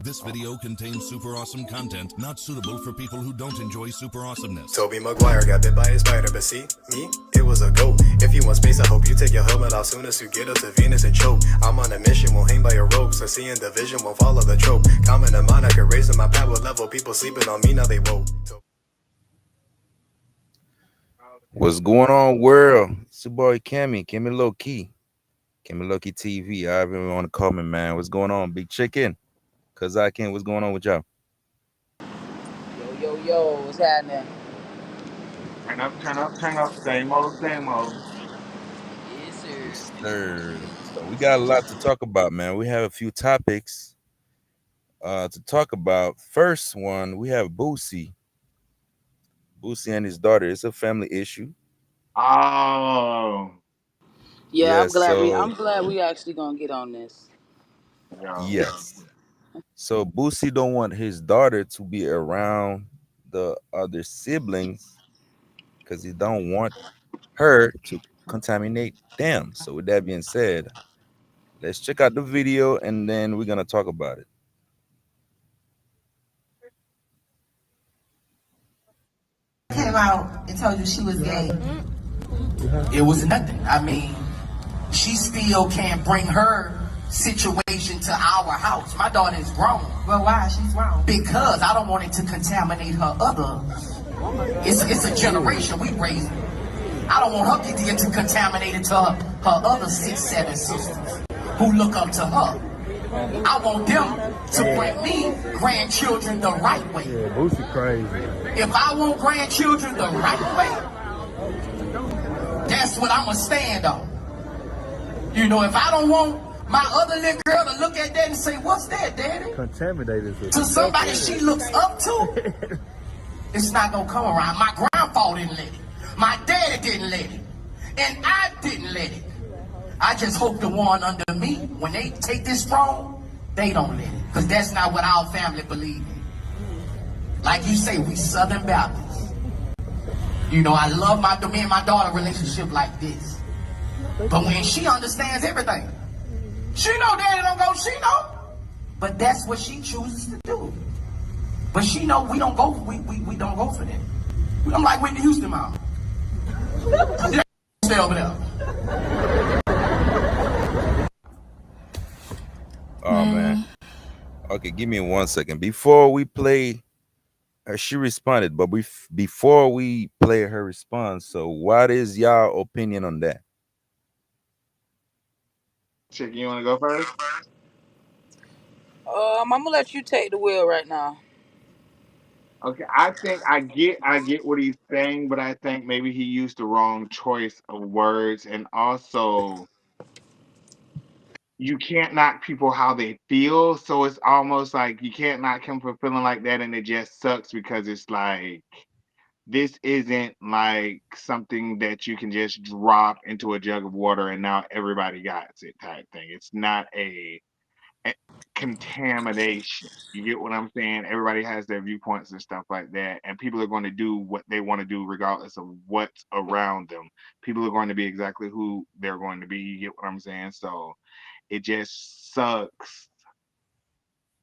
This video contains super awesome content not suitable for people who don't enjoy super awesomeness. Toby Maguire got bit by a spider, but see, me, it was a goat. If you want space, I hope you take your helmet off soon as you get up to Venus and choke. I'm on a mission, won't hang by your ropes, so seeing the vision won't follow the trope. Common in mind, I could raise my power level, people sleeping on me, now they woke. What's going on, world? It's your boy Cammy Low Key TV. However you want to call me, man. What's going on, Big Chicken? Cause I can. What's going on with y'all? Yo, what's happening? Turn up, same old, same old. Yes, sir. Yes, sir. So we got a lot to talk about, man. We have a few topics to talk about. First one, we have Boosie and his daughter. It's a family issue. Oh, Yeah, Yes, I'm glad we actually gonna get on this. yes. So Boosie don't want his daughter to be around the other siblings because he don't want her to contaminate them. So with that being said, let's check out the video and then we're gonna talk about it. Came out and told you she was gay. It was nothing. I mean, she still can't bring her situation to our house. My daughter is grown. Well, why? She's wrong. Because I don't want it to contaminate her other. It's a generation we raising. I don't want her to get contaminated to her other 6, 7 sisters who look up to her. I want them to bring me grandchildren the right way. Yeah, Boosie crazy. If I want grandchildren the right way, that's what I'm going to stand on. You know, if I don't want my other little girl to look at that and say, "What's that, Daddy?" Contaminated. To somebody she looks up to, it's not going to come around. My grandpa didn't let it. My daddy didn't let it. And I didn't let it. I just hope the one under me, when they take this strong, they don't let it. Because that's not what our family believe in. Like you say, we Southern Baptists. You know, I love me and my daughter relationship like this. But when she understands everything, she know Daddy don't go, she know. But that's what she chooses to do. But she know we don't go, we don't go for that. I'm like Whitney Houston, mom. Stay over there. Oh man. Okay, give me 1 second. Before we play she responded, but before we play her response, so what is y'all opinion on that? Chick, you want to go first? I'm gonna let you take the wheel right now. Okay, I think I get what he's saying, but I think maybe he used the wrong choice of words, and also you can't knock people how they feel. So it's almost like you can't knock him for feeling like that, and it just sucks because it's like this isn't like something that you can just drop into a jug of water and now everybody got it type thing. It's not a contamination. You get what I'm saying? Everybody has their viewpoints and stuff like that, and people are going to do what they want to do regardless of what's around them. People are going to be exactly who they're going to be. You get what I'm saying? So it just sucks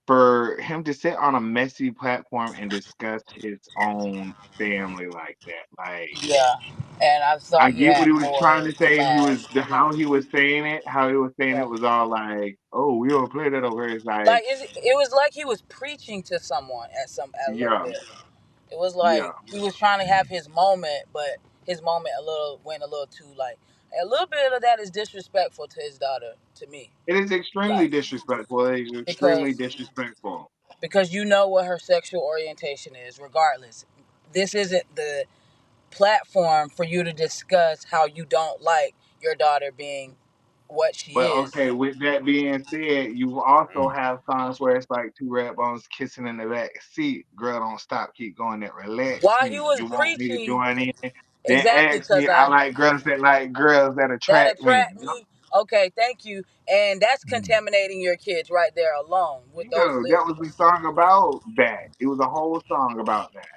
for him to sit on a messy platform and discuss his own family like that. Like, Yeah, and I I thought you get what had he was trying more to say, and class. how he was saying it. How he was saying Yeah. it was all like, "Oh, we don't play that over here." It's like, Like it was like he was preaching to someone at a little yeah, bit. It was yeah. like he was trying to have his moment, but his moment went a little too like a little bit of that is disrespectful to his daughter to me. It is extremely Like disrespectful. It is extremely because disrespectful. you know what her sexual orientation is regardless. This isn't the platform for you to discuss how you don't like your daughter being what she But is. okay, with that being said, you also have songs where it's like two red bones kissing in the back seat. Girl, don't stop, keep going. That relax While he me. was You want me to preaching, join in? Then exactly, ask because me. I like girls that that attract me. attract me. Okay, thank you. And that's contaminating your kids right there alone with those Yeah, that was lyrics. the song about that. It was a whole song about that.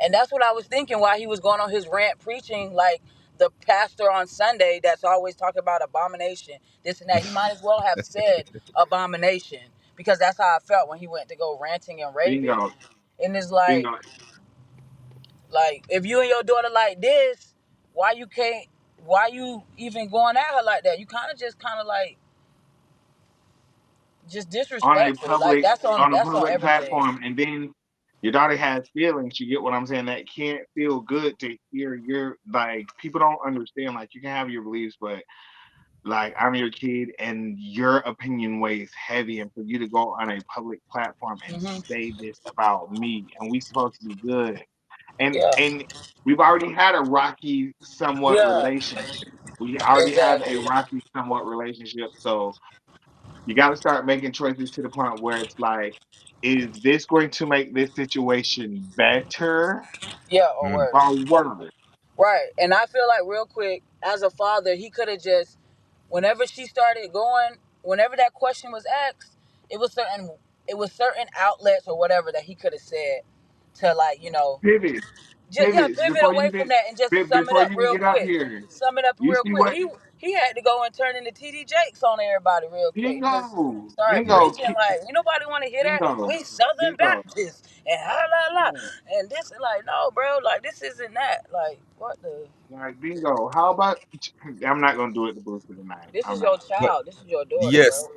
And that's what I was thinking while he was going on his rant preaching, like the pastor on Sunday that's always talking about abomination, this and that. He might as well have said abomination because that's how I felt when he went to go ranting and raving. Bingo. And it's like, Bingo. if you and your daughter like this, why you can't? Why you even going at her like that? You kind of like just On a disrespectful. Like public on a that's on public everything. platform, and then your daughter has feelings. You get what I'm saying? That can't feel good to hear your like people don't understand. Like you can have your beliefs, but like I'm your kid and your opinion weighs heavy, and for you to go on a public platform and Hmm. say this about me and we supposed to be good. Yeah. And we've already had a rocky somewhat Yeah. relationship. We already have a Exactly. rocky somewhat relationship. So you got to start making choices to the point where it's like, is this going to make this situation better Yeah, or Mm. worse. or worse? Right. And I feel like real quick, as a father, he could have just, whenever she started going, whenever that question was asked, it was certain certain outlets or whatever that he could have said to, like, Pivot, just, yeah, pivot pivot before you away from even that and just sum it before up you even real get out quick. here. Sum it up You real see quick. what? He had to go and turn into TD Jakes on everybody real quick and just Bingo, start bingo, preaching like, ain't nobody want to hear that. bingo, We Southern bingo. Baptists and and this and like, no, bro, like this isn't that. Like, what the? Like bingo. How about? I'm not gonna do it to Booster tonight. This I'm is your not. But child. This is your daughter, yes, bro.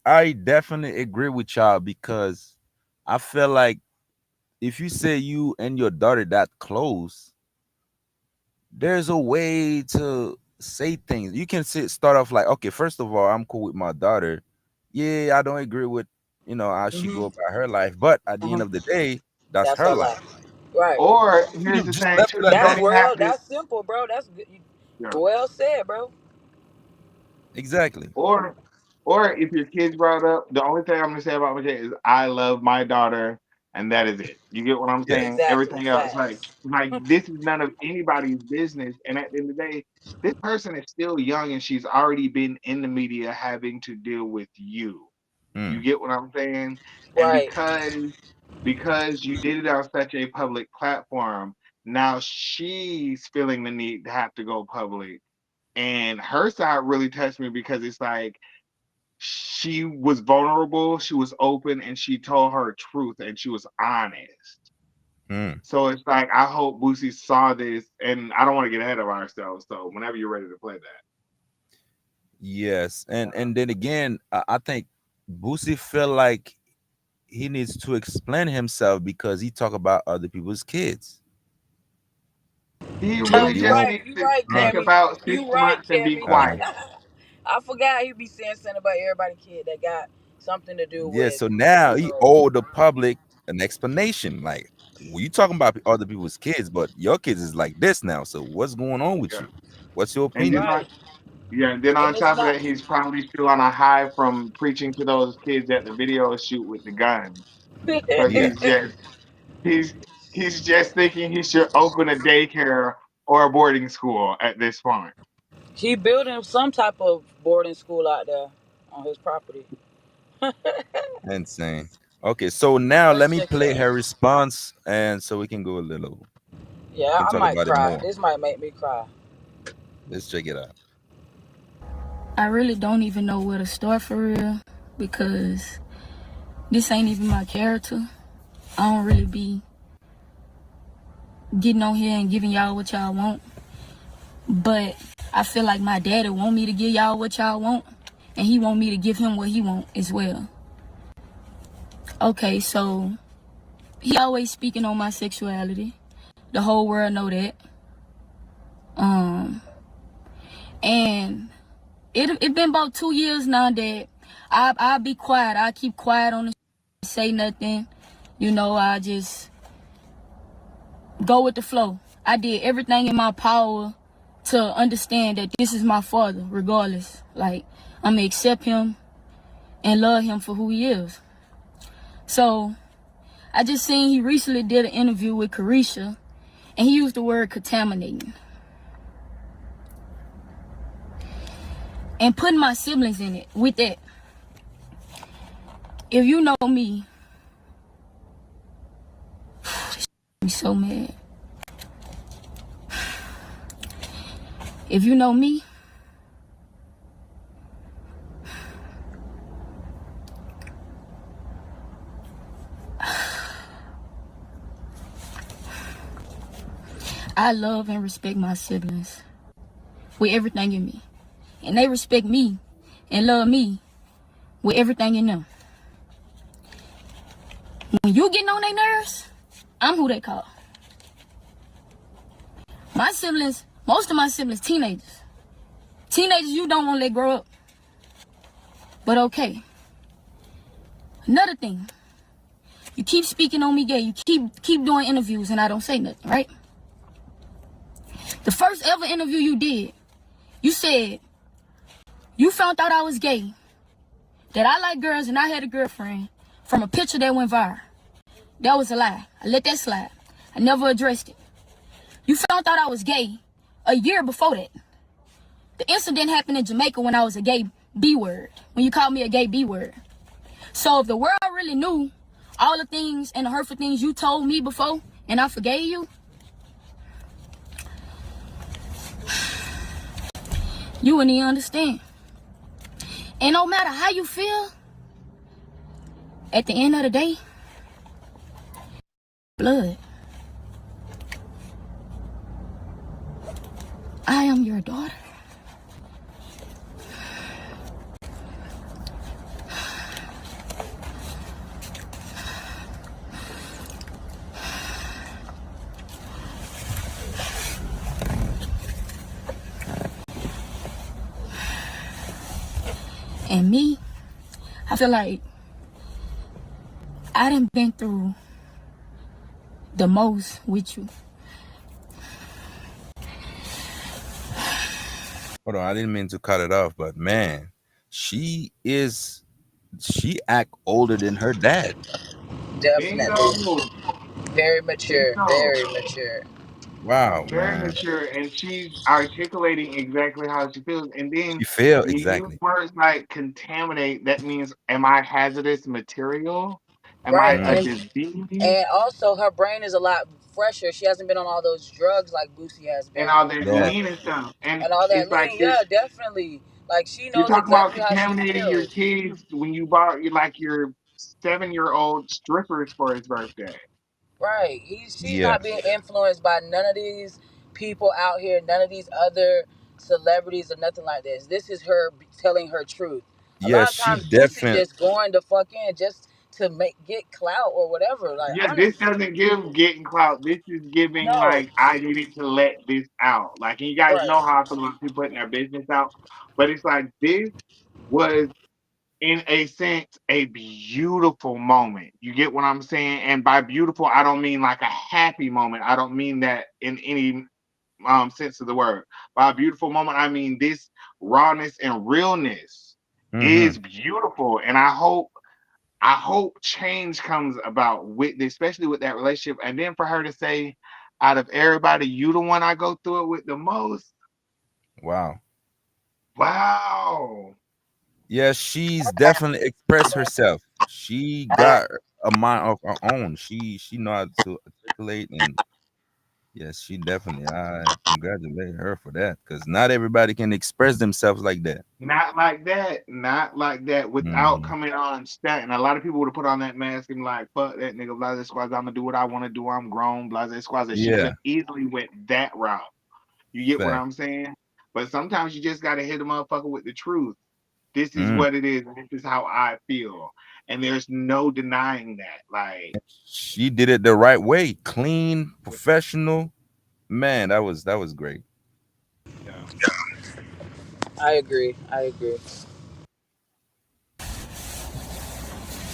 I definitely agree with y'all because I feel like if you say you and your daughter that close, there's a way to say things. You can start off like, okay, first of all, I'm cool with my daughter. Yeah, I don't agree with how she Hmm. go about her life, but at the end of the day, that's That's her her life. life. Right. Or here's the Just thing left too. it at You That's don't that. even have real. to. That's simple, bro. That's good. Yeah. Well said, bro. Exactly. Or if your kids brought up, the only thing I'm gonna say about my kid is I love my daughter, and that is it. You get what I'm saying? Yes. Exactly. Everything else, Facts. like this is none of anybody's business. And at the end of the day, this person is still young, and she's already been in the media having to deal with you. You Mm. get what I'm saying? And Right. because you did it on such a public platform, now she's feeling the need to have to go public. And her side really touched me because it's like she was vulnerable, she was open, and she told her truth and she was honest. Mm. So it's like I hope Boosie saw this, and I don't want to get ahead of ourselves. So whenever you're ready to play Yes. And that, then again, I think Boosie feel like he needs to explain himself because he talk about other people's kids. he And really he You just won't. right. needs You to right, take Cammy. about six You right, months and be Cammy. Uh, quiet. I forgot he be saying something about everybody kid that got something to do yeah, with, so now you he know. owed the public an explanation. Like, well, you talking about other people's kids, but your kids is like this now. So what's going on with Yeah. you? What's your And then opinion? on Right. yeah, and then on And it's top of not. that, he's probably still on a high from preaching to those kids at the video shoot with the gun. So Yeah. he's he's just thinking he should open a daycare or a boarding school at this point. He building some type of boarding school out there on his property. Insane. Okay, so now let Let's me check it play out. her response and so we can go a little, we Yeah, can I talk might about it cry. more. This might make me cry. Let's check it out. I really don't even know where to start for real because this ain't even my character. I don't really be getting on here and giving y'all what y'all want. But I feel like my daddy want me to give y'all what y'all want, and he want me to give him what he want as well. Okay, so he always speaking on my sexuality. The whole world know that. And it been about 2 years now that I'll be quiet. I keep quiet on the say nothing. I just go with the flow. I did everything in my power to understand that this is my father, regardless. Like, I'm gonna accept him and love him for who he is. So, I just seen he recently did an interview with Carisha, and he used the word contaminating. And putting my siblings in it with that. If you know me, I'm so mad. If you know me, I love and respect my siblings with everything in me. And they respect me and love me with everything in them. When you getting on their nerves, I'm who they call. My siblings, most of my siblings, teenagers. Teenagers you don't want to let grow up. But okay. Another thing. You keep speaking on me gay. You keep doing interviews and I don't say nothing, right? The first ever interview you did, you said you found out I was gay, that I like girls and I had a girlfriend from a picture that went viral. That was a lie. I let that slide. I never addressed it. You found out I was gay a year before that. The incident happened in Jamaica when I was a gay B-word, when you called me a gay B-word. So if the world really knew all the things and the hurtful things you told me before and I forgave you, you wouldn't even understand. And no matter how you feel, at the end of the day, blood. I am your daughter. And me, I feel like I done been through the most with you. Hold on, I didn't mean to cut it off, but man, she act older than her dad. Definitely. Bingo. Very mature. Bingo. Very mature. Wow, Very man. mature, and she's articulating exactly how she feels. And then She failed when you use exactly. words like contaminate, that means, am I hazardous material? Am I Right. a Mm. disease? And also her brain is a lot fresher. She hasn't been on all those drugs like Boosie has And been. all that Yeah. lean and stuff. And And all that it's like lean, yeah, definitely. Like she you're knows talking about exactly how she contaminating your feels. kids when you bought your 7-year-old strippers for his birthday. Right. She's Yeah. not being influenced by none of these people out here, none of these other celebrities or nothing like this. This is her telling her truth. A Yeah, lot of she times Boosie definitely just going to fuck in just to get clout or whatever. Like Yeah, this honestly. doesn't give getting clout. This is giving No. like I needed to let this out. Like, and you guys Right. know how I feel about people putting their business out, but it's like this was in a sense a beautiful moment. You get what I'm saying? And by beautiful, I don't mean like a happy moment. I don't mean that in any sense of the word. By a beautiful moment, I mean this rawness and realness mm-hmm. is beautiful, and I hope change comes about with this, especially with that relationship. And then for her to say, out of everybody, you the one I go through it with the most. Wow. Wow. Yeah, she's definitely expressed herself. She got a mind of her own. She know how to articulate, and yes, she definitely. I congratulate her for that, because not everybody can express themselves like that. Not like that. Not like that. Without Hmm. coming on stat. And a lot of people would have put on that mask and be like, fuck that nigga, Blase Squads. I'm gonna do what I want to do. I'm grown, Blase Squads. She could Yeah, have easily went that route. You get what fact. I'm saying? But sometimes you just gotta hit a motherfucker with the truth. This is Mm. what it is, and this is how I feel. And there's no denying that. Like, She did it the right way, clean, professional. Man, that was great. yeah. I agree. I agree.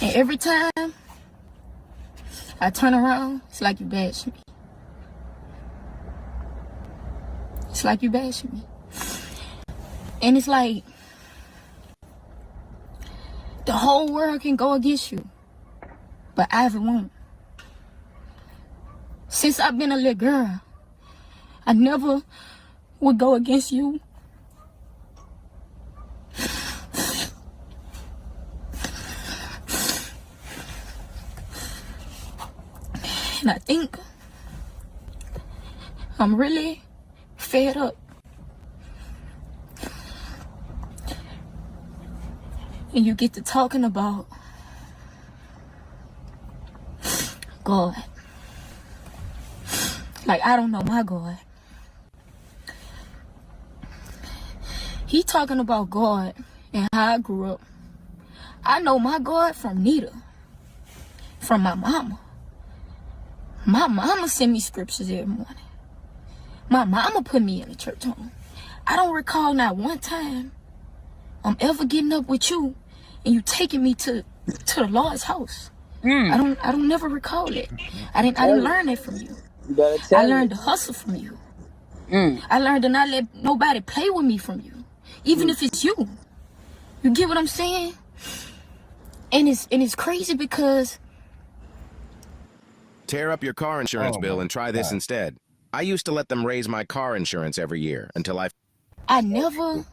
And every time I turn around, it's like you bash me. It's like you bash me. And it's like the whole world can go against you, but Ivy won't. Since I've been a little girl, I never would go against you. And I think I'm really fed up. And you get to talking about God. Like, I don't know my God. He talking about God and how I grew up. I know my God from Nita, from my mama. My mama sent me scriptures every morning. My mama put me in a church home. I don't recall not one time I'm ever getting up with you and you taking me to the Lord's house. I don't never recall it. I didn't learn it from you. You better tell I learned to hustle from you. I learned to not let nobody play with me from you. Even if it's you. You get what I'm saying? And it's crazy because tear up your car insurance bill and try this instead. I used to let them raise my car insurance every year until I never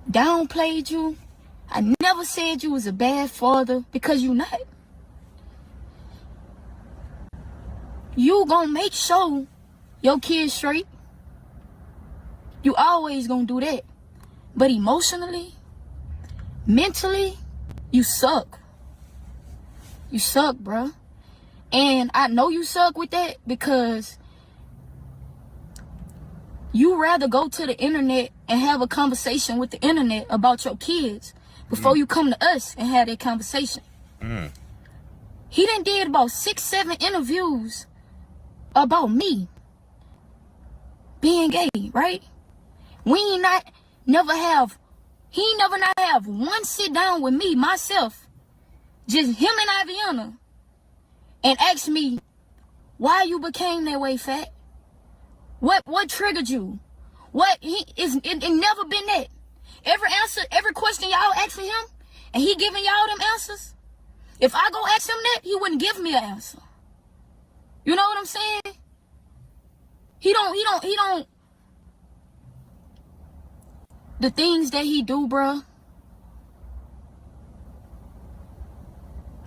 downplayed you. I never said you was a bad father, because you not. You gonna make sure your kids straight. You always gonna do that. But emotionally, mentally, you suck. You suck, bruh. And I know you suck with that because you rather go to the internet and have a conversation with the internet about your kids before you come to us and have that conversation. He done did about 6-7 interviews about me being gay, right? He never not have one sit down with me, myself, just him and Aviana, and ask me why you became that way, Fat. What triggered you? It never been that. Every question y'all asking him, and he giving y'all them answers. If I go ask him that, he wouldn't give me an answer. You know what I'm saying? He don't. The things that he do, bruh,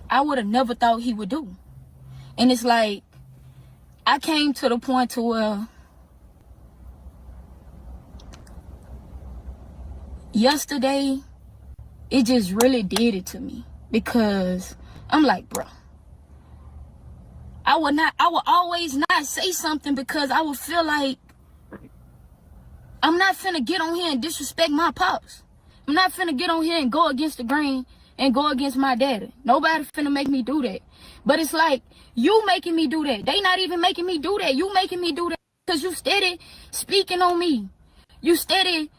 I would have never thought he would do. And it's like, I came to the point to where yesterday, it just really did it to me. Because I'm like, bro, I would always not say something because I would feel like I'm not finna get on here and disrespect my pops. I'm not finna get on here and go against the grain and go against my daddy. Nobody finna make me do that. But it's like, you making me do that. They not even making me do that. You making me do that because you steady speaking on me. You steady,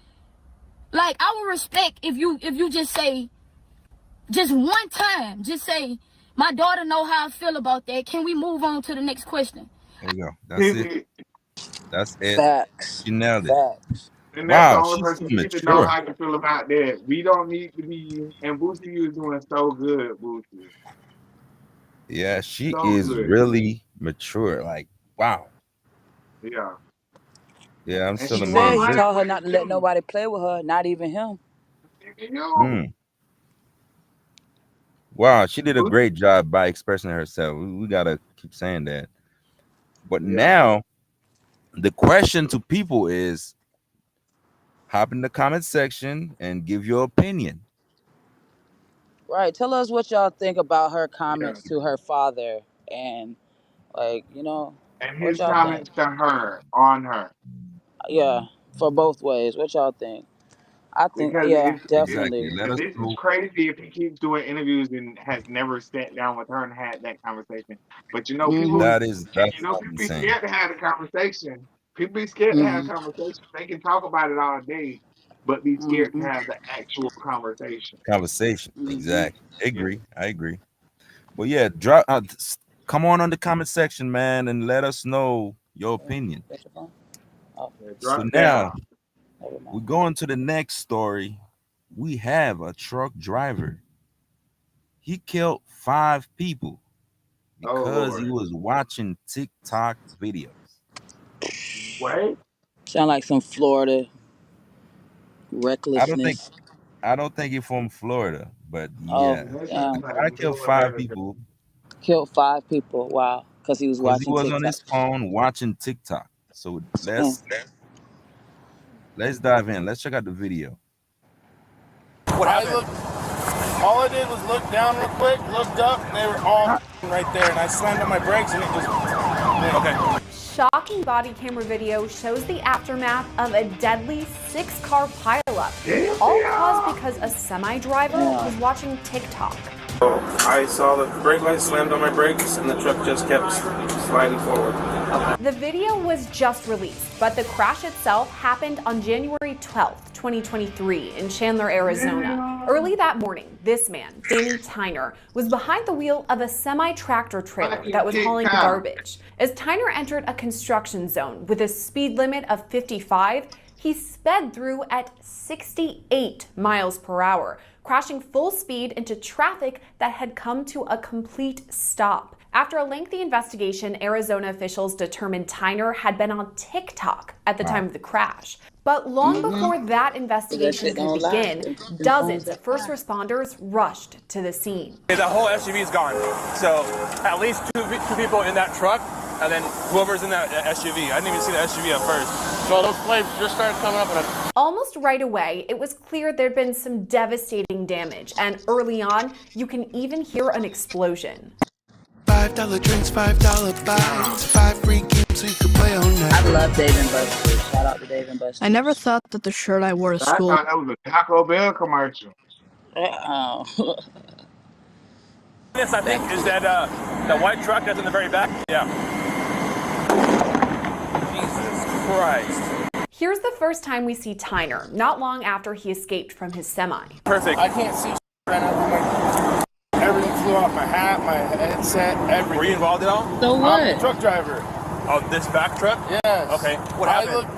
like, I would respect if you just say, just one time, just say, my daughter know how I feel about that. Can we move on to the next question? There you go. That's it. That's it. Facts. You nailed it. Facts. And that's the Wow, only she's person so you need to know mature. how you feel about that. We don't need to be. And Boosie is doing so good, Boosie. Yeah, she So is good. really mature. Like, wow. Yeah. Yeah, I'm And still She she said won he amazed. told her money not to let too. nobody play with her, not even him. Wow, she did a great job by expressing herself. We gotta keep saying that. But now, the question to people is, hop in the comment section and give your opinion. Right. Tell us what y'all think about her comments to her father and, like, you know, And what his y'all think? comments to her, on her. Yeah, for both ways. What y'all think? I think, Because yeah, Exactly. definitely. Let us this is know. crazy if he keeps doing interviews and has never sat down with her and had that conversation. But you know, people, That's people be insane. scared to have a conversation. People be scared to have a conversation. They can talk about it all day, but be scared to have the actual conversation. Conversation. Exactly. Yeah. I agree. Well, yeah, come on the comment section, man, and let us know your opinion. Oh, So Drop now down. we're going to the next story. We have a truck driver. He killed 5 people Oh because he Lord. was watching TikTok videos. What? sound like some Florida I don't think recklessness. he's from Florida, but Oh, yeah, That the sounds damn. like guy killed 5 Florida. people Killed 5 people. Wow. Because he was because he watching was on TikTok. his phone watching TikTok. So Mm. let's dive in. Let's check out the video. What happened? All I did was look down real quick, looked up, and they were all right there, and I slammed on my brakes, and it just Okay. Shocking body camera video shows the aftermath of a deadly 6-car pileup, all caused because a semi-driver was watching TikTok. I saw the brake light slammed on my brakes and the truck just kept sliding forward. The video was just released, but the crash itself happened on January 12th, 2023 in Chandler, Arizona. Early that morning, this man, Danny Tyner, was behind the wheel of a semi-tractor trailer that was hauling garbage. As Tyner entered a construction zone with a speed limit of 55, he sped through at 68 miles per hour, crashing full speed into traffic that had come to a complete stop. After a lengthy investigation, Arizona officials determined Tyner had been on TikTok at the time of the crash. But long before that investigation could begin, dozens of first responders rushed to the scene. The whole SUV is gone. So at least two people in that truck, and then whoever's in that SUV. I didn't even see the SUV at first. So those flames just started coming up. And almost right away, it was clear there'd been some devastating damage. And early on, you can even hear an explosion. $5 drinks, $5 bites, 5 free games so you can play all night. I love Dave and Buster's. Shout out to Dave and Buster's. I never thought that the shirt I wore to school. I thought that was a Taco Bell commercial. this, I think, is that the white truck that's in the very back. Yeah. Jesus Christ. Here's the first time we see Tyner, not long after he escaped from his semi. Perfect. I can't see right now. Everything flew off, my hat, my headset, everything. Were you involved at all? So what? I'm the truck driver. Oh, this back truck? Yes. Okay. What happened?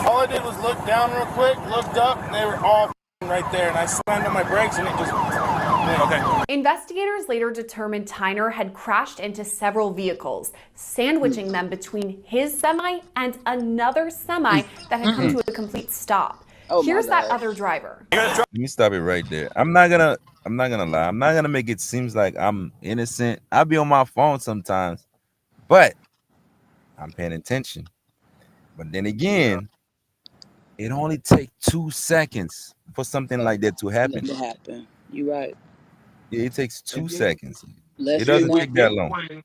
All I did was look down real quick, looked up, and they were all right there, and I slammed on my brakes, and it just... Okay. Investigators later determined Tyner had crashed into several vehicles, sandwiching them between his semi and another semi that had come to a complete stop. Here's that other driver. Let me stop it right there. I'm not gonna lie. I'm not gonna make it seem like I'm innocent. I'll be on my phone sometimes, but I'm paying attention. But then again, it only takes 2 seconds for something like that to happen. You're right. Yeah, it takes 2 seconds. It doesn't take that long.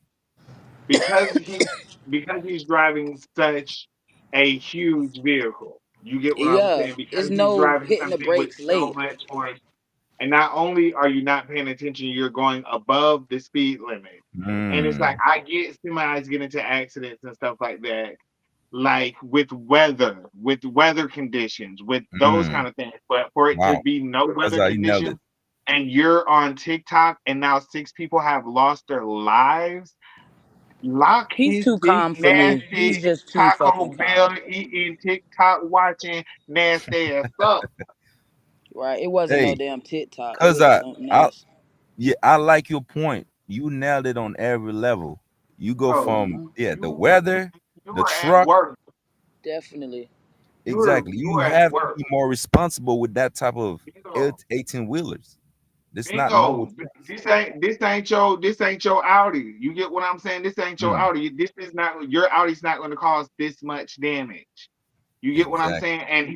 Because he's driving such a huge vehicle. You get what I'm saying? Because he's driving hitting the something brakes with so much force. And not only are you not paying attention, you're going above the speed limit. And it's like, I get semis get into accidents and stuff like that, like with weather conditions, with those kind of things. But for it to be no weather conditions, and you're on TikTok, and now 6 people have lost their lives. He's too calm for me. He's just too Taco Bell eating, TikTok watching, nasty ass up. Right, it wasn't no damn TikTok. Cause I like your point. You nailed it on every level. You go from the weather, the truck. Definitely. Exactly. You have to be more responsible with that type of 18-wheelers. This ain't your Audi. You get what I'm saying? This ain't your Audi. This is not your Audi's not going to cause this much damage. You get what I'm saying? And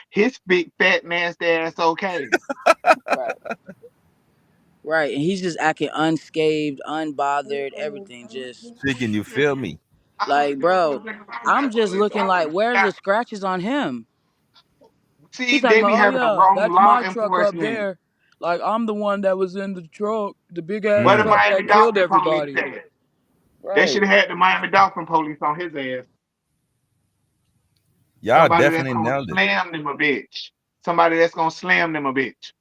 his big fat nasty ass okay. Right. And he's just acting unscathed, unbothered, everything. Just thinking, you feel me? Like, bro, I'm just looking like, where's the scratches on him? See, he's they like, be having the wrong that's law my truck up there. Like, I'm the one that was in the truck, the big ass What truck that killed everybody. Right. They should have had the Miami Dolphin police on his ass. Y'all definitely nailed it. Slam them a bitch. Somebody that's gonna slam them a bitch.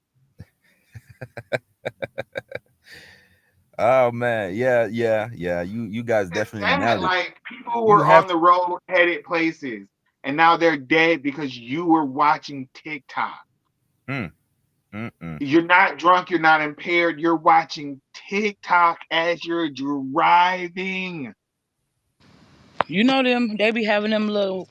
Oh man, yeah. You guys definitely nailed it. Like people were on the road headed places, and now they're dead because you were watching TikTok. You're not drunk, you're not impaired, you're watching TikTok as you're driving. You know them, they be having them little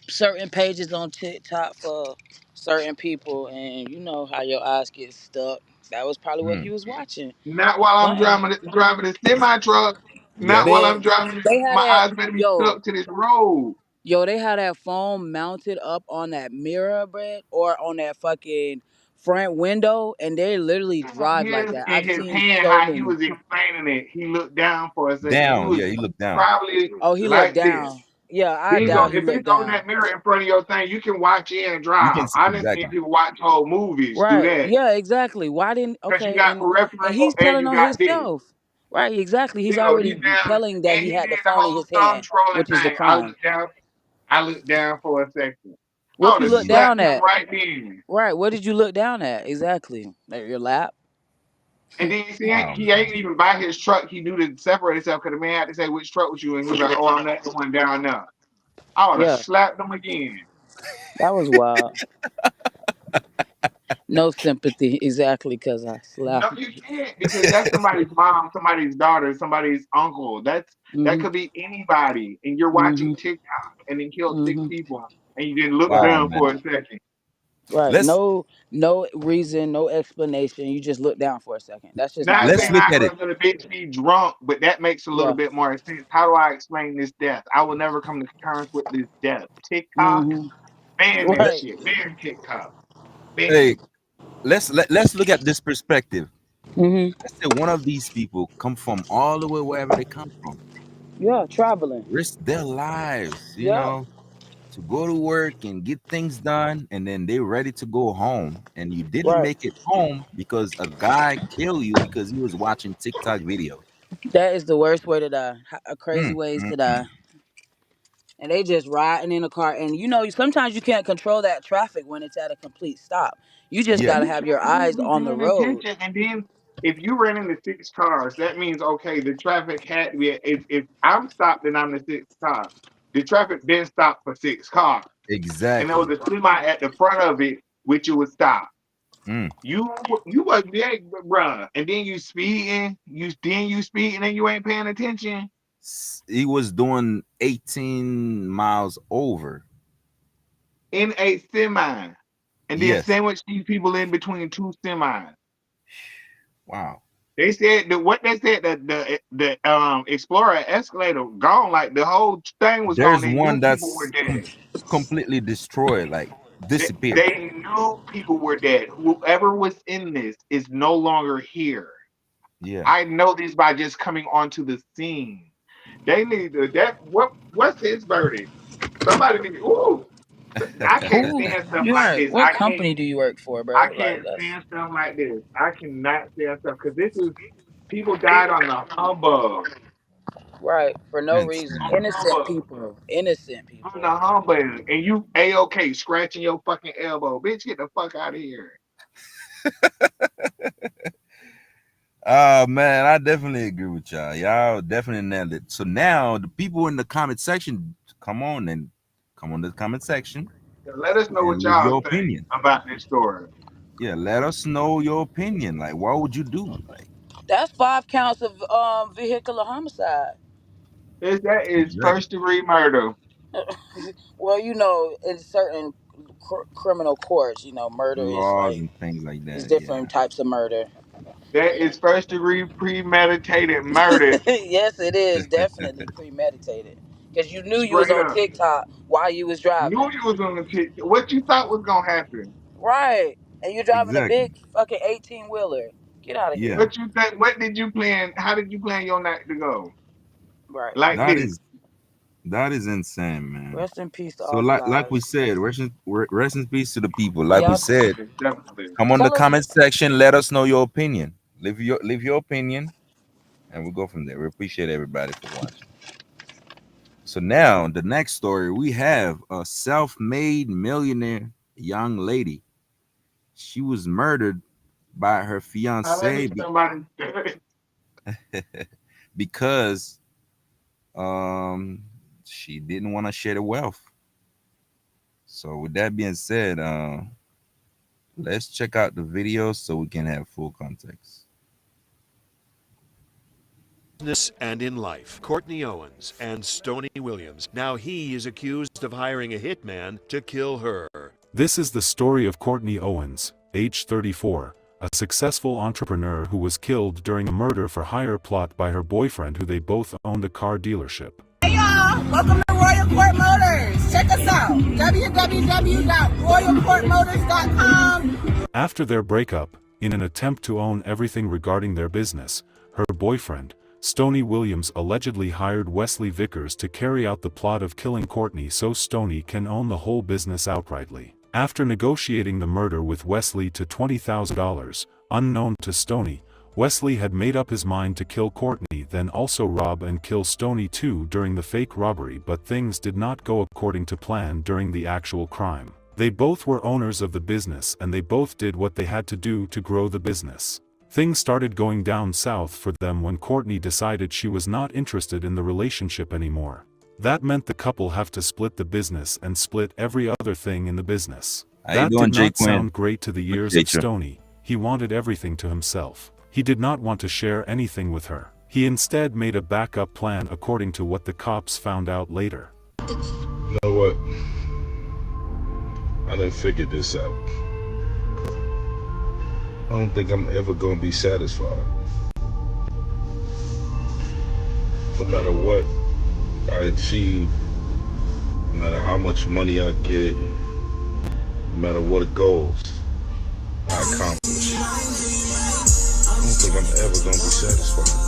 certain pages on TikTok for certain people, and you know how your eyes get stuck. That was probably what he was watching. Not while I'm driving a semi truck. Not while I'm driving. My eyes better be stuck to this road. Yo, they had that phone mounted up on that mirror, Brett, or on that fucking front window, and they literally drive like His that. in I've his seen hand, so how he many. was explaining it, he looked down for a second. He Down. was Yeah, he looked down. probably Oh, he looked like this. down. Yeah, I He's doubt on, he if looked it's on down. that mirror in front of your thing, you can watch in and You can drive. see I done seen exactly. people watch whole movies do Right. that Yeah, exactly. Why didn't because you okay, got and peripheral he's and telling you on got this. himself. Right, exactly. He's You know, he's already down telling that and he he had the did the phone in whole his thumb hand, trolling which is the thing. crime. I looked down for a second. I What would you have look Yeah. down slapped him at? right then. Right. What did you look down at? Exactly. At your lap? And then you see, Wow, he man. ain't even by his truck. He knew to separate himself because the man had to say which truck was you, and he was like, "Oh, I'm that one down there." I would have Yeah. slapped him again. That was wild. No sympathy, exactly, because I No, slapped. you can't because that's somebody's mom, somebody's daughter, somebody's uncle. That Mhm. could be anybody, and you're watching Mhm. TikTok and then killed six Mhm. people, and you didn't look Wow, down man. for a second. Right. Let's No reason, no explanation. You just look down for a second. That's just Not let's saying look nonsense. I at it. was gonna bitch be drunk, but that makes a little Yeah. bit more sense. How do I explain this death? I will never come to terms with this death. TikTok, Mhm. ban this Let, Right. shit. Ban TikTok. Ban hey, it. let's look at this perspective. Mhm. Let's say one of these people come from all the way wherever they come from, Yeah, traveling. risk their lives, Yeah. to go to work and get things done, and then they're ready to go home, and you didn't Right. make it home because a guy killed you because he was watching TikTok videos. That is the worst way to die. Crazy Mm, ways mm, to die. mm. And they just riding in a car, and sometimes you can't control that traffic when it's at a complete stop. You just Yeah, got to You have your can't even eyes be on the paying road. attention. And then if you ran into six cars, that means okay, the traffic had to be if I'm stopped and I'm the sixth car, the traffic been stopped for six cars. And there was exactly. a semi at the front of it, which you would stop. Mm. You wasn't there, bruh. And then you speeding and you ain't paying attention. He was doing 18 miles over. In a semi. And then Yes. sandwich these people in between two semis. Wow. They said that what they said that the Explorer escalator gone, like the whole thing was gone. There's They knew one people were that's dead. completely destroyed, like disappeared. They knew people were dead. Whoever was in this is no longer here. Yeah. I know this by just coming onto the scene. They need to, what's his verdict? Somebody need ooh. I can't Who? stand stuff You're like right. this. What company do you work for, I bro? Like can't that's stand stuff like this. I cannot stand stuff because this is people died on the humbug. right for no reason. Insane. On the Innocent humbug. people. Innocent On people. the humbug. And you A-OK scratching your fucking elbow. Bitch, get the fuck out of here. Man, I definitely agree with y'all. Y'all definitely nailed it. So now the people in the comment section, come on to the comment section So let us know what and leave y'all your think opinion. about this story. Yeah, let us know your opinion. Like, what would you do? Like, That's 5 counts of vehicular homicide. That is exactly. first degree murder. Well, in certain criminal courts, murder is Laws like and things like it's that. Yeah. different types of murder. That is first degree premeditated murder. Yes, it is definitely premeditated because you knew you was Straight on up. TikTok while you was Knew driving, you was on the ticket. What you thought was gonna happen? right? And you're driving a Exactly. big fucking 18-wheeler. Get out of Yeah. here, What you think? What did you plan? How did you plan your night to go? right? Like That this. is that is insane, man. Rest in peace to So all the like we lives. said, rest in peace to the people. Like we Y'all said, Definitely. come on the tell us. comment section, let us know your opinion. Leave your opinion, and we'll go from there. We appreciate everybody for watching. So now the next story, we have a self-made millionaire young lady. She was murdered by her Now let fiance me somebody. because she didn't want to share the wealth. So with that being said, let's check out the video so we can have full context. Business and in life, Courtney Owens and Stoney Williams. Now he is accused of hiring a hitman to kill her. This is the story of Courtney Owens, age 34, a successful entrepreneur who was killed during a murder-for-hire plot by her boyfriend who they both owned a car dealership. Hey y'all, welcome to Royal Court Motors. Check us out, www.royalcourtmotors.com. After their breakup, in an attempt to own everything regarding their business, her boyfriend, Stoney Williams, allegedly hired Wesley Vickers to carry out the plot of killing Courtney so Stoney can own the whole business outrightly. After negotiating the murder with Wesley to $20,000, unknown to Stoney, Wesley had made up his mind to kill Courtney, then also rob and kill Stoney too during the fake robbery, but things did not go according to plan during the actual crime. They both were owners of the business and they both did what they had to do to grow the business. Things started going down south for them when Courtney decided she was not interested in the relationship anymore. That meant the couple have to split the business and split every other thing in the business. That did not sound great to the ears of Stoney. He wanted everything to himself. He did not want to share anything with her. He instead made a backup plan according to what the cops found out later. You know what? I done figured this out. I don't think I'm ever gonna be satisfied. No matter what I achieve, no matter how much money I get, no matter what goals I accomplish, I don't think I'm ever gonna be satisfied.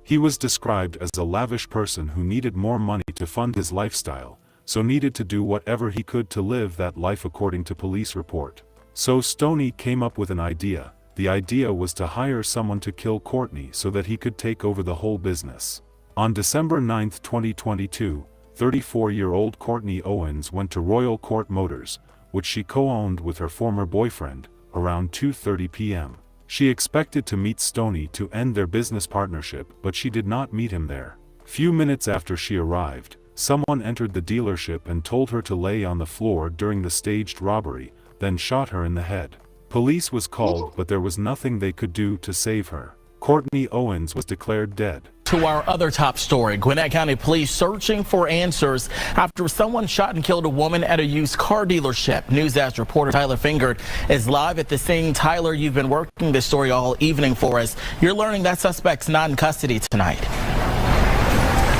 He was described as a lavish person who needed more money to fund his lifestyle, so needed to do whatever he could to live that life according to police report. So Stoney came up with an idea. The idea was to hire someone to kill Courtney so that he could take over the whole business. On December 9, 2022, 34-year-old Courtney Owens went to Royal Court Motors, which she co-owned with her former boyfriend, around 2:30 p.m. She expected to meet Stoney to end their business partnership, but she did not meet him there. Few minutes after she arrived, someone entered the dealership and told her to lay on the floor during the staged robbery, then shot her in the head. Police was called, but there was nothing they could do to save her. Courtney Owens was declared dead. To our other top story, Gwinnett County Police searching for answers after someone shot and killed a woman at a used car dealership. NewsDash reporter Tyler Fingert is live at the scene. Tyler, you've been working this story all evening for us. You're learning that suspect's not in custody tonight.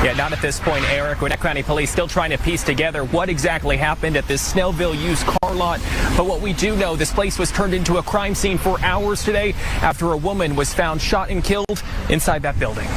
Yeah, not at this point, Eric. Gwinnett County Police still trying to piece together what exactly happened at this Snellville used car lot. But what we do know, this place was turned into a crime scene for hours today after a woman was found shot and killed inside that building.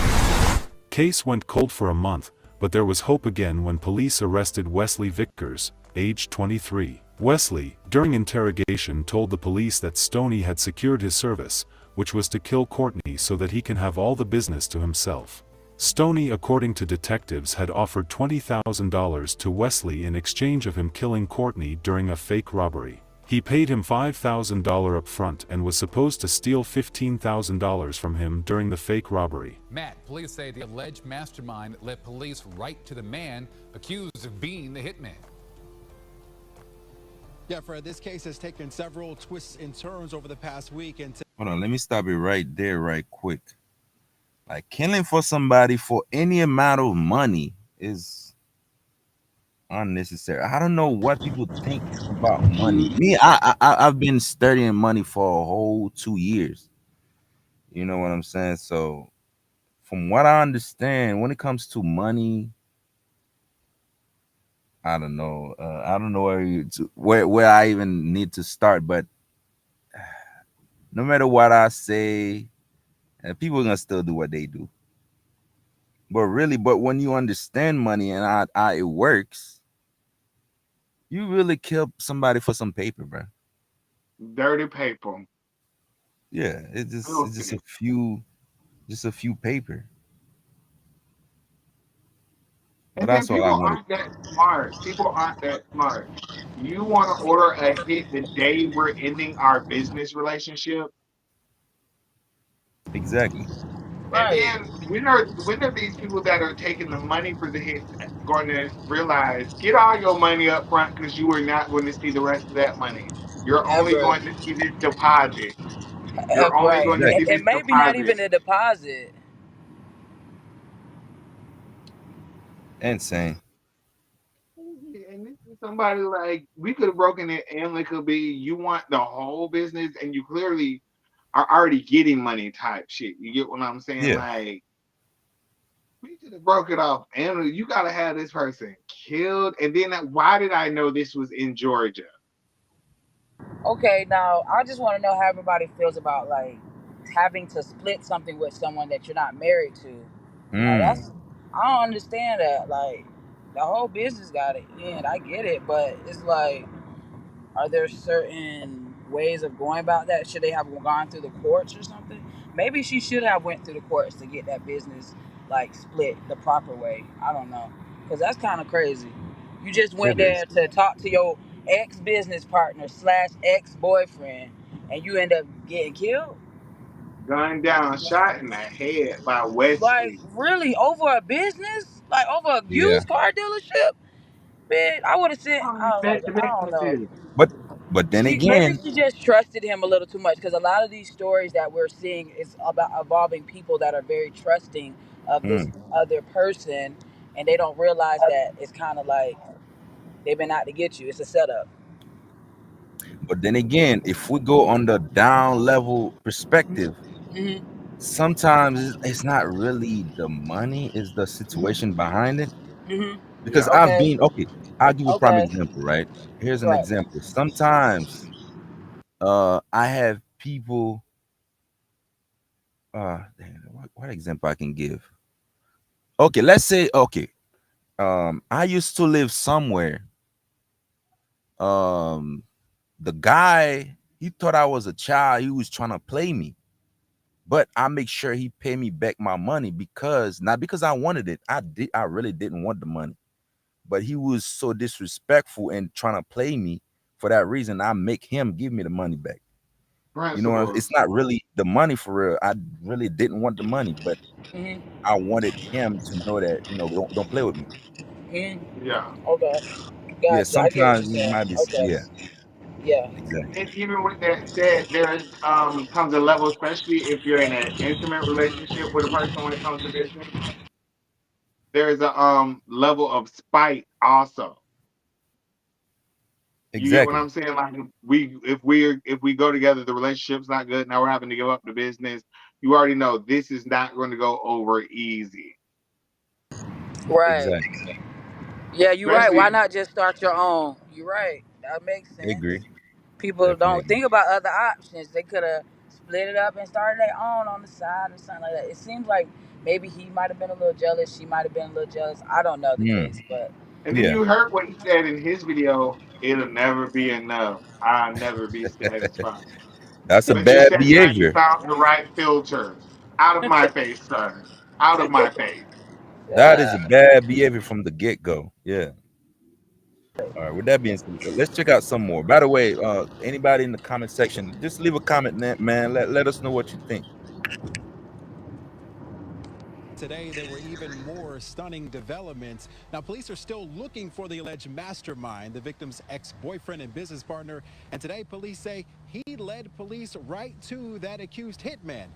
Case went cold for a month, but there was hope again when police arrested Wesley Vickers, age 23. Wesley, during interrogation, told the police that Stoney had secured his service, which was to kill Courtney so that he can have all the business to himself. Stoney, according to detectives, had offered $20,000 to Wesley in exchange of him killing Courtney during a fake robbery. He paid him $5,000 up front and was supposed to steal $15,000 from him during the fake robbery. Matt, police say the alleged mastermind led police right to the man accused of being the hitman. Yeah, Fred, this case has taken several twists and turns over the past week. And hold on, let me stop it right there right quick. Like, killing for somebody for any amount of money is unnecessary. I don't know what people think about money. Me, I've been studying money for a whole 2 years. You know what I'm saying? So from what I understand, when it comes to money, I don't know. I don't know where I even need to start. But no matter what I say, people are gonna still do what they do. But when you understand money and how it works, you really kill somebody for some paper, bro. Dirty paper. Yeah, it's just a few paper. And then people aren't that smart. People aren't that smart. You want to order a hit the day we're ending our business relationship? Exactly. And then when are these people that are taking the money for the hits going to realize, get all your money up front because you are not going to see the rest of that money. You're only going to see this deposit. You're only going to see this and maybe not even a deposit. Insane. And this is somebody like, we could have broken it and it could be, you want the whole business and you clearly are already getting money type shit. You get what I'm saying? Yeah. Like, we could have broke it off and you got to have this person killed. And then why did I know this was in Georgia? Okay, now I just want to know how everybody feels about like having to split something with someone that you're not married to. Like Hmm. I don't understand that. Like the whole business got it, and I get it, but it's like, are there certain ways of going about that? Should they have gone through the courts or something? Maybe she should have went through the courts to get that business like split the proper way. I don't know, because that's kind of crazy. You just went It there is. to talk to your ex business partner slash ex boyfriend, and you end up getting killed. Gunned down, shot in the head by Like Wesley. really over a business, like over a Yeah. used car dealership. Man, I would have said, How many I was like, I don't detrimental know. is? But then She maybe again, she just trusted him a little too much, because a lot of these stories that we're seeing is about involving people that are very trusting of this mm, other person, and they don't realize that it's kind of like they've been out to get you. It's a setup. but then again, if we go on the down level perspective, Hmm. sometimes it's not really the money, it's the situation behind it. Hmm. Because I've Okay. been okay. I'll give you a prime Okay. example, right? Here's an Right. example. Sometimes I have people damn, what example I can give? Okay, let's say okay. I used to live somewhere. Um the guy, he thought I was a child, he was trying to play me. But I make sure he pay me back my money, because not because I wanted it. I really didn't want the money. But he was so disrespectful and trying to play me. For that reason, I make him give me the money back. You know, Principles. it's not really the money for real. I really didn't want the money, but Hmm. I wanted him to know that, don't play with me. Hmm. Yeah. Okay. Yeah, Gotcha. I get what sometimes you're it saying. might be, Okay. yeah, Yeah. exactly. And even with that said, there comes a level, especially if you're in an intimate relationship with a person when it comes to business, there is a level of spite also. You get what Exactly. I'm saying? Like if we go together, the relationship's not good. Now we're having to give up the business. You already know this is not going to go over easy. Right. Exactly. Yeah, you're right. Why Especially not just start your own? You're right. That makes sense. Agree. People Definitely don't agree. think about other options. They could have split it up and started their own on the side or something like that. It seems like maybe he might have been a little jealous. She might have been a little jealous. I don't know the Mm, case, but and then yeah. you heard what he said in his video, it'll never be enough. I'll never be satisfied. That's a But you bad said now you behavior. found the right filter. Out of my face, sir. Out of my face. That is a bad behavior from the get-go. Yeah. All right. With that being said, let's check out some more. By the way, anybody in the comment section, just leave a comment, man. Let us know what you think. Today, there were even more stunning developments. Now, police are still looking for the alleged mastermind, the victim's ex-boyfriend and business partner. And today, police say he led police right to that accused hitman.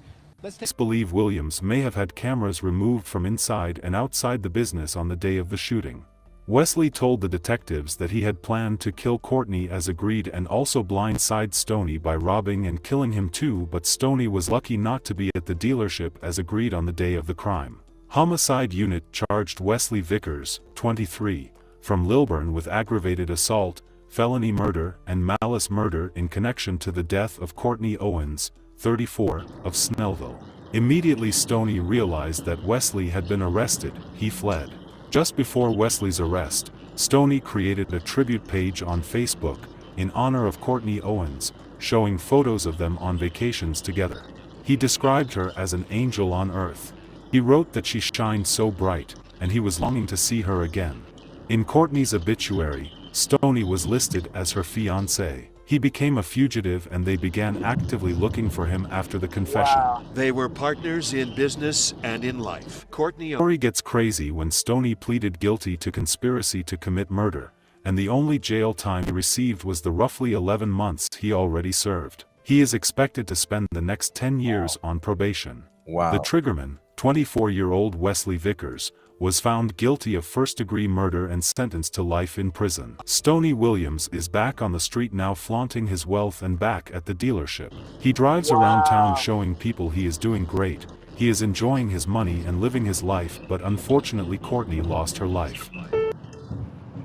Let's take. Police believe Williams may have had cameras removed from inside and outside the business on the day of the shooting. Wesley told the detectives that he had planned to kill Courtney as agreed and also blindside Stoney by robbing and killing him too, but Stoney was lucky not to be at the dealership as agreed on the day of the crime. Homicide Unit charged Wesley Vickers, 23, from Lilburn with aggravated assault, felony murder and malice murder in connection to the death of Courtney Owens, 34, of Snellville. Immediately Stoney realized that Wesley had been arrested, he fled. Just before Wesley's arrest, Stoney created a tribute page on Facebook, in honor of Courtney Owens, showing photos of them on vacations together. He described her as an angel on earth. He wrote that she shined so bright, and he was longing to see her again. In Courtney's obituary, Stoney was listed as her fiancé. He became a fugitive and they began actively looking for him after the confession. wow. They were partners in business and in life. Courtney. The story gets crazy when Stoney pleaded guilty to conspiracy to commit murder, and the only jail time he received was the roughly 11 months he already served. He is expected to spend the next 10 years on probation. The Wow. triggerman, 24-year-old Wesley Vickers, was found guilty of first-degree murder and sentenced to life in prison. Stoney Williams is back on the street now, flaunting his wealth and back at the dealership. He drives around town Wow. showing people he is doing great. He is enjoying his money and living his life, but unfortunately Courtney lost her life.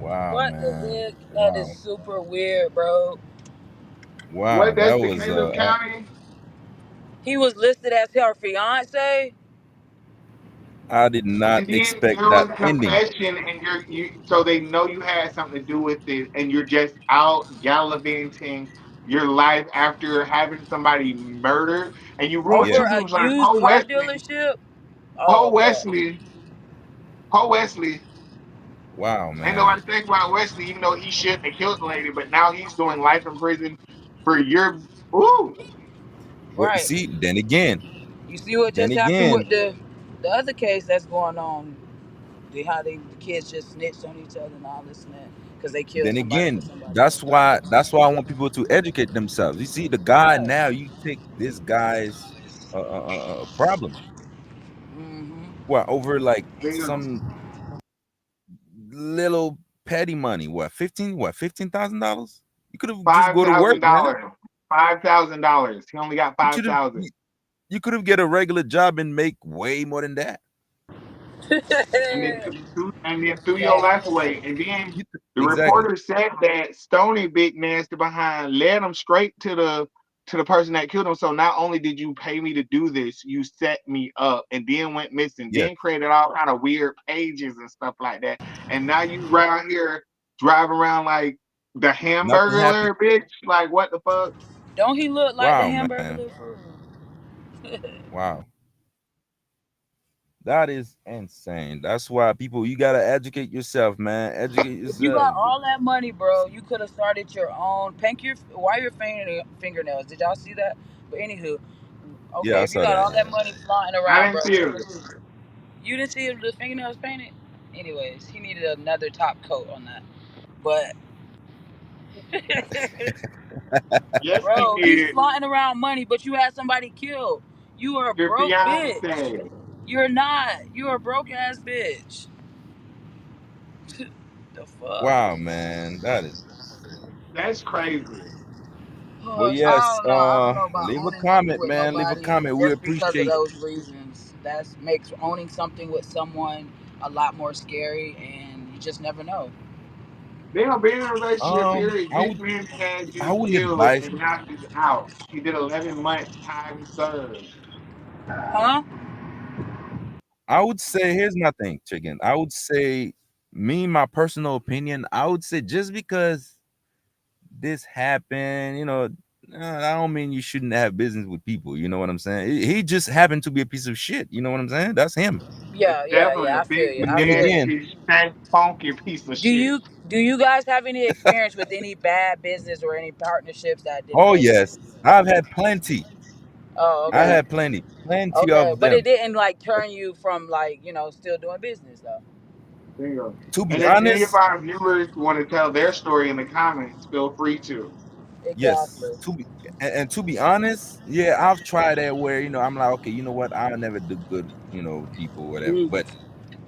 Wow, What the man. heck? That is Wow. super weird, bro. Wow, What, that's that was Decatur County? He was listed as her fiance. I did not And then expect there that was ending. confession, and so they know you had something to do with it, and you're just out gallivanting your life after having somebody murdered, and you ruined Yeah. Over two a people's lives. used car dealership. Poe Oh man. Wesley, Poe Wesley. Wow, Ain't man. nobody think about Wesley, even though he shouldn't have killed the lady, but now he's doing life in prison for your. Ooh, Well, Right. see, then again, You see what then just happened with again, the other case that's going on? How the kids just snitched on each other and all this and that because they killed then somebody for again, somebody that's else. why that's why I want people to educate themselves. You see, the guy Right. now, you take this guy's problem. Mm-hmm. What over like damn. some little petty money? What, $15,000? You could have just five go to work, thousand man. dollars. $5,000. He only got You five should have thousand. you could have get a regular job and make way more than that. And then threw your life Facts. away. And then the Exactly. reporter said that Stony Big Nasty behind led him straight to the person that killed him. So not only did you pay me to do this, you set me up and then went missing, Yes. then created all kind of weird pages and stuff like that. And now you right here driving around like the Nothing happened. Hamburglar bitch. Like what the fuck? Don't he look like the Wow, hamburger man. look for real? Wow. That is insane. That's why people, you gotta educate yourself, man. Educate If you got yourself. all that money, bro, you could have started your own. Paint your wire your fingernails. Did y'all see that? But anywho, Yeah, okay, I if you saw got that. all that money flying I around, didn't bro, see you it. could have. You didn't see the fingernails painted. Anyways, he needed another top coat on that. But Yes, he bro, he's did. flying around money, but you had somebody killed. You are a Your broke bitch. fiance. You're not. You're a broke ass bitch. The fuck? Wow, man. That is. That's crazy. But I yes, don't know. I don't know about leave a owning something comment, with man. Leave a nobody comment. We just because of appreciate. those reasons. That makes owning something with someone a lot more scary, and you just never know. They don't be in a relationship period. I This would man had I you wouldn't killed advise. and now he's out. He did 11 months time served. Huh? I would say here's my thing, chicken. I would say me, my personal opinion, I would say just because this happened, I don't mean you shouldn't have business with people. You know what I'm saying? He just happened to be a piece of shit. You know what I'm saying? That's him. Yeah, yeah, Definitely yeah. a I feel big, you. But I then feel you. again, nasty, stank, funky piece of Do shit. you guys have any experience with any bad business or any partnerships that didn't oh make it? yes, I've had plenty. Oh, I okay. had plenty Okay, of but it them. didn't like turn you from like still doing business though. Bingo. To be And if any of honest, our viewers want to tell their story in the comments, feel free to. yes. Exactly. And to be honest, yeah, I've tried that where I'm like, okay, you know what? I'll never do good, people, whatever.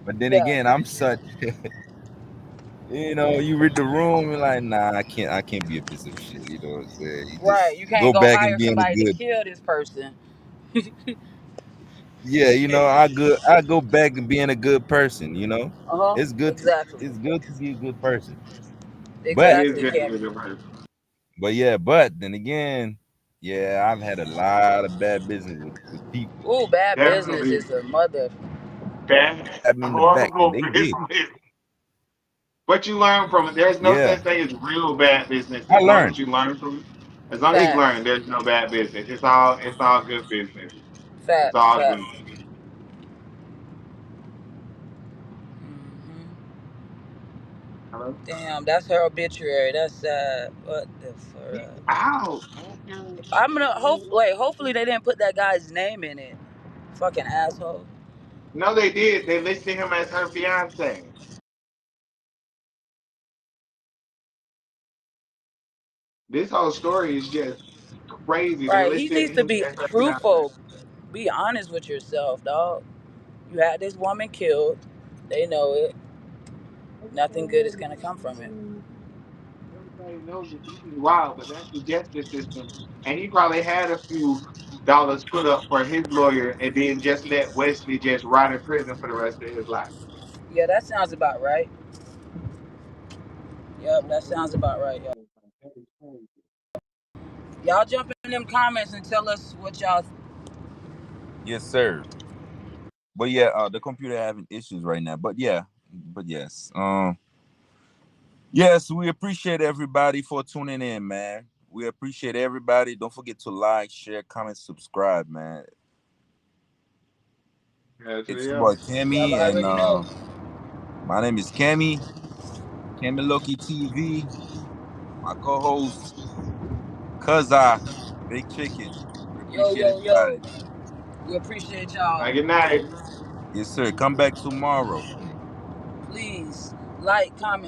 But then Yeah. again, I'm such, you read the room, you're like, nah, I can't be a piece of shit. You know what I'm saying? You Right. just You can't go go back and hire being a somebody to good, kill this person. yeah, I go back and being a good person. Uh huh. It's good to Exactly. it's good to be a good person. It But is Exactly, good to be a Kevin. good person. yeah, but then again, yeah, I've had a lot of bad business with people. Ooh, bad business Definitely is a mother. bad, Stabbed me in the back, and horrible they did. business. But you learn from it. There's no Yeah, such thing as real bad business I as long learned. as you learn from it. As long as you Facts. learn, there's no bad business. It's all good business. It's Facts. all Facts. good. Hmm. Hello? Damn, that's her obituary. That's sad. What the He's fuck? out after I'm gonna wait. Hopefully they didn't put that guy's name in it. Fucking asshole. no, they did. They listed him as her fiance. This whole story is just crazy. They Right. He listed needs to him be as her fiance. truthful. Be honest with yourself, dog. You had this woman killed. They know it. Nothing good is gonna come from it. Everybody knows that this is wild, but that's the justice system. And he probably had a few dollars put up for his lawyer and then just let Wesley just rot in prison for the rest of his life. Yeah, that sounds about right. Yep, that sounds about right. Yep. That is crazy. Y'all jump in them comments and tell us what y'all. Yes, sir. But yeah, the computer having issues right now. But yeah, but yes. Yes, we appreciate everybody for tuning in, man. We appreciate everybody. Don't forget to like, share, comment, subscribe, man. Yes, It's we your are. boy Y'all Cammy, and already know. my name is Cammy Loki TV. My co-host, Cuzza, Big Chicken. We Yo, appreciate yo, yo. everybody, man. We appreciate y'all. Good night. Yes, sir. Come back tomorrow. Please like, comment.